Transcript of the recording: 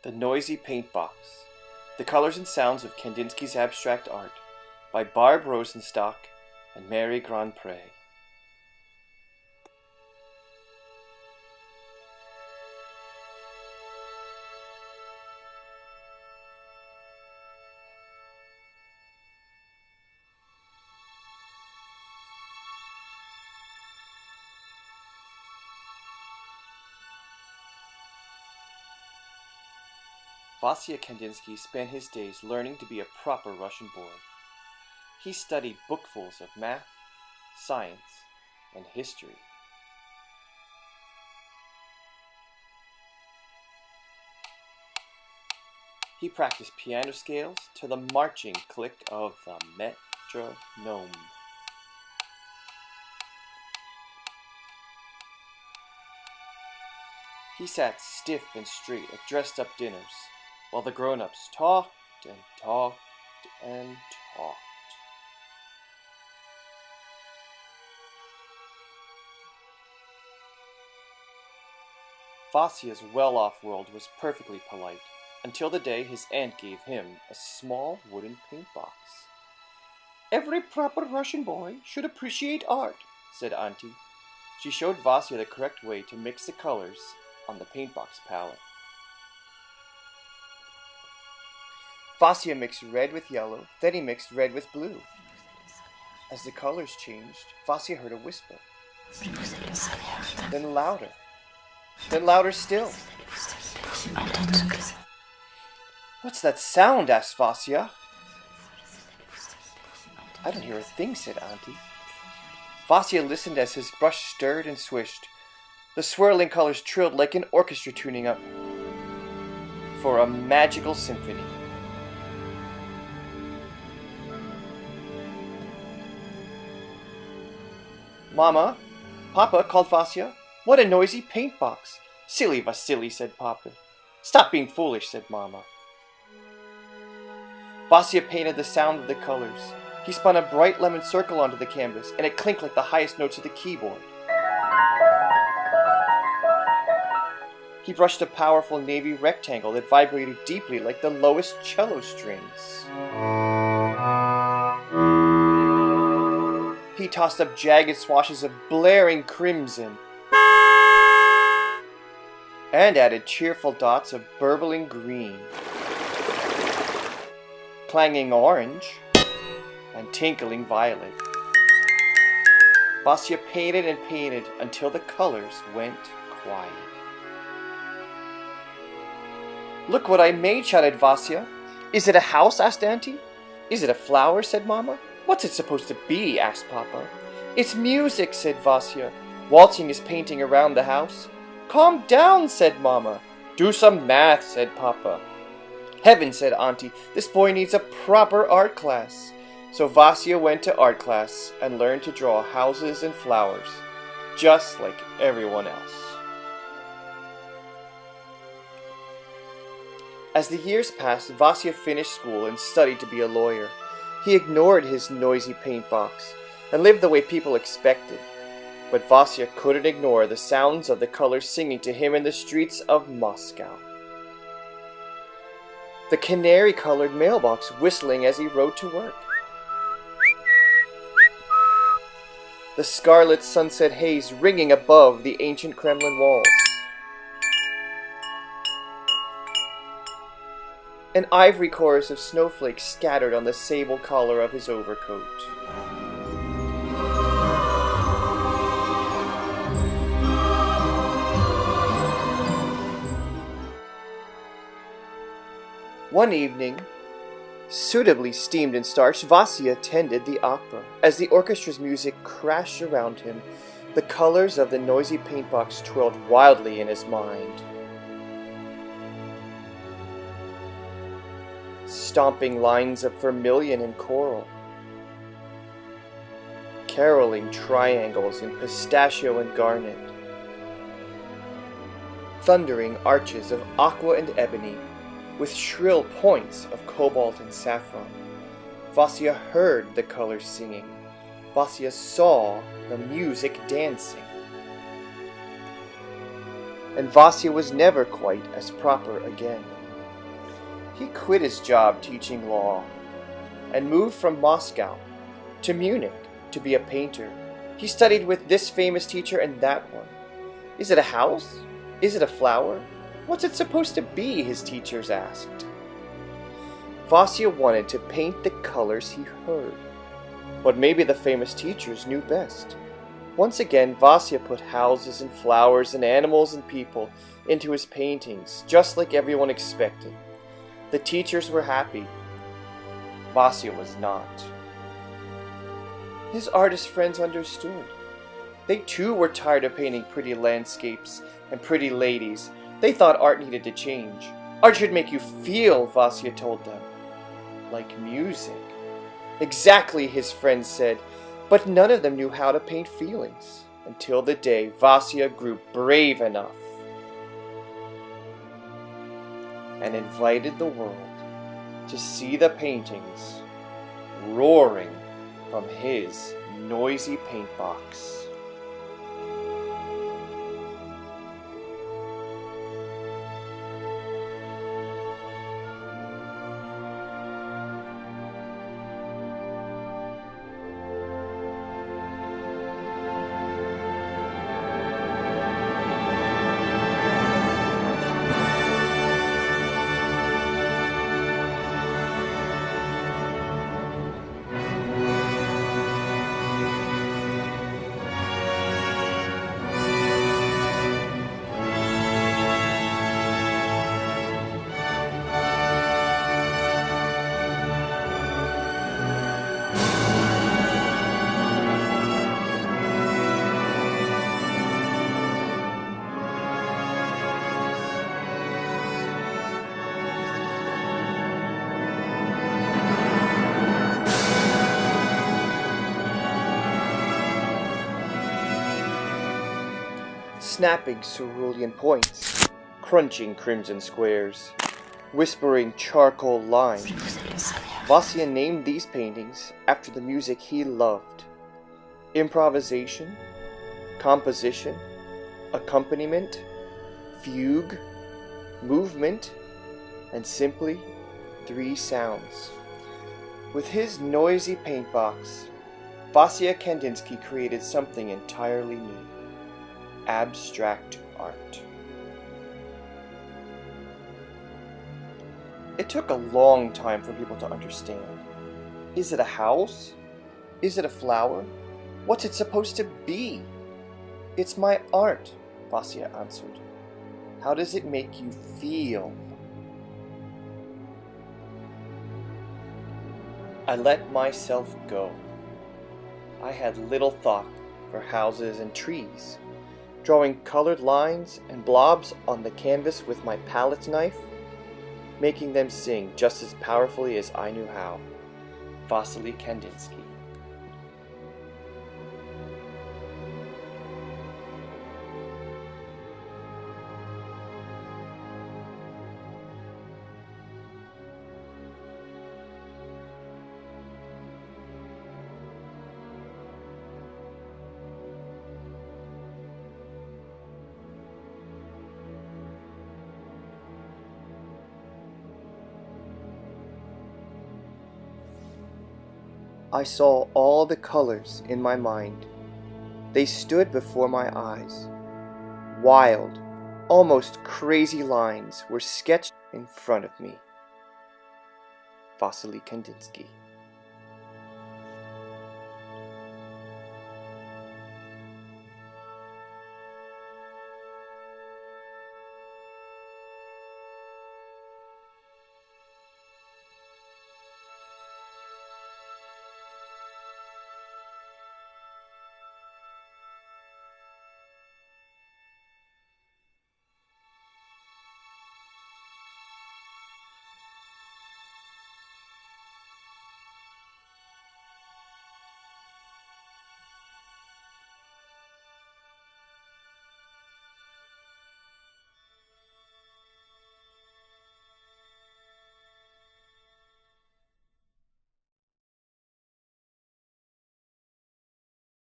The Noisy Paint Box. The Colors and Sounds of Kandinsky's Abstract Art by Barb Rosenstock and Mary Grandpré. Vasya Kandinsky spent his days learning to be a proper Russian boy. He studied bookfuls of math, science, and history. He practiced piano scales to the marching click of the metronome. He sat stiff and straight at dressed-up dinners, while the grown-ups talked and talked and talked. Vasya's well-off world was perfectly polite, until the day his aunt gave him a small wooden paint box. "Every proper Russian boy should appreciate art," said Auntie. She showed Vasya the correct way to mix the colors on the paint box palette. Vasya mixed red with yellow, then he mixed red with blue. As the colors changed, Vasya heard a whisper. Then louder still. "What's that sound?" asked Vasya. "I don't hear a thing," said Auntie. Vasya listened as his brush stirred and swished. The swirling colors trilled like an orchestra tuning up for a magical symphony. "Mama, Papa," called Vasya. "What a noisy paint box." "Silly Vasily," said Papa. "Stop being foolish," said Mama. Vasya painted the sound of the colors. He spun a bright lemon circle onto the canvas, and it clinked like the highest notes of the keyboard. He brushed a powerful navy rectangle that vibrated deeply like the lowest cello strings. He tossed up jagged swashes of blaring crimson and added cheerful dots of burbling green, clanging orange, and tinkling violet. Vasya painted and painted until the colors went quiet. "Look what I made," shouted Vasya. "Is it a house?" asked Auntie. "Is it a flower?" said Mama. "What's it supposed to be?" asked Papa. "It's music," said Vasya, waltzing his painting around the house. "Calm down," said Mama. "Do some math," said Papa. "Heaven," said Auntie, "this boy needs a proper art class." So Vasya went to art class and learned to draw houses and flowers, just like everyone else. As the years passed, Vasya finished school and studied to be a lawyer. He ignored his noisy paint box and lived the way people expected. But Vasya couldn't ignore the sounds of the colors singing to him in the streets of Moscow. The canary-colored mailbox whistling as he rode to work. The scarlet sunset haze ringing above the ancient Kremlin walls. An ivory chorus of snowflakes scattered on the sable collar of his overcoat. One evening, suitably steamed and starched, Vasya attended the opera. As the orchestra's music crashed around him, the colors of the noisy paint box twirled wildly in his mind. Stomping lines of vermilion and coral, caroling triangles in pistachio and garnet, thundering arches of aqua and ebony, with shrill points of cobalt and saffron. Vasya heard the colors singing. Vasya saw the music dancing. And Vasya was never quite as proper again. He quit his job teaching law and moved from Moscow to Munich to be a painter. He studied with this famous teacher and that one. Is it a house? Is it a flower? What's it supposed to be? His teachers asked. Vasya wanted to paint the colors he heard, but maybe the famous teachers knew best. Once again, Vasya put houses and flowers and animals and people into his paintings, just like everyone expected. The teachers were happy. Vasya was not. His artist friends understood. They too were tired of painting pretty landscapes and pretty ladies. They thought art needed to change. Art should make you feel, Vasya told them. Like music. Exactly, his friends said, but none of them knew how to paint feelings until the day Vasya grew brave enough and invited the world to see the paintings roaring from his noisy paint box. Snapping cerulean points, crunching crimson squares, whispering charcoal lines. Vasya named these paintings after the music he loved. Improvisation, composition, accompaniment, fugue, movement, and simply 3 sounds. With his noisy paint box, Vasya Kandisnky created something entirely new. Abstract art. It took a long time for people to understand. Is it a house? Is it a flower? What's it supposed to be? It's my art, Vasya answered. How does it make you feel? I let myself go. I had little thought for houses and trees. Drawing colored lines and blobs on the canvas with my palette knife, making them sing just as powerfully as I knew how. Vasily Kandisnky. I saw all the colors in my mind. They stood before my eyes. Wild, almost crazy lines were sketched in front of me. Vasily Kandisnky.